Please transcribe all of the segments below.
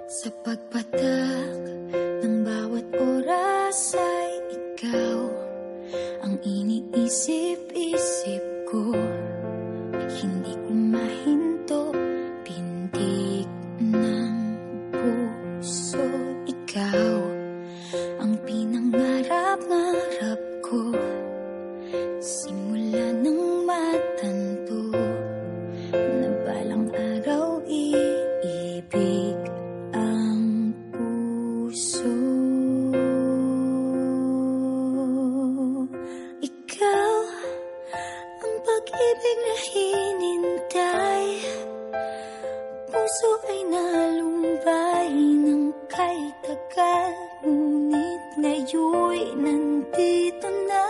Sa pagpatak ng bawat oras ay ikaw ang iniisip-isip ko. Hindi ko mahinto, pintig ng puso. Ikaw ang pinangarap-ngarap ko, simula ng matanto na balang araw iibig ang puso. Ikaw ang pag-ibig na hinintay, puso ay nalumbay ng kay tagal, ngunit ngayon'y nandito na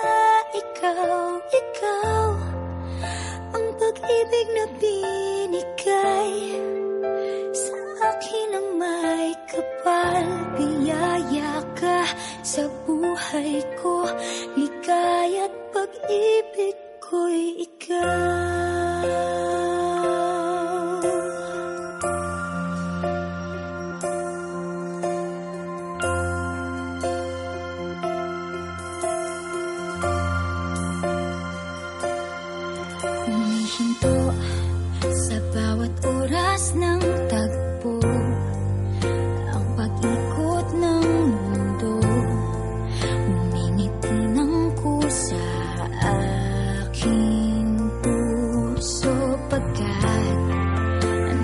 ikaw. Ikaw ang pag-ibig na binigay sa akin ang may kapal. Biyaya ka sa buhay ko, ligaya't pag-ibig ko'y ikaw. Humihinto sa bawat oras ng tagpo, ang pag-ikot ng mundo, ngumingiti ng kusa aking puso. Pagkat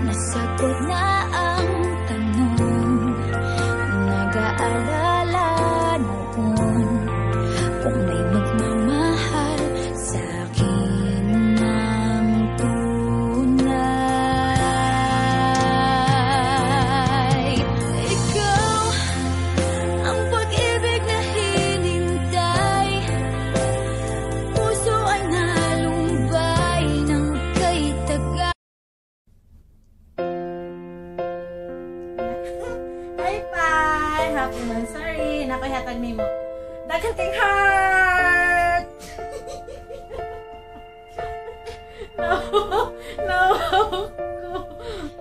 nasagot na ang tanong, nag-aalala noon kung may magmamahal sa'kin ng tunay. Ikaw ang pag-ibig na hinintay, puso ay nalumbay ng kay tagal. Hi, Pai! Happy anniversary! Nakoyhatag ni mo. Daghang kang heart! No! No!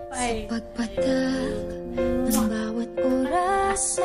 Pai! Pagpatak ng bawat oras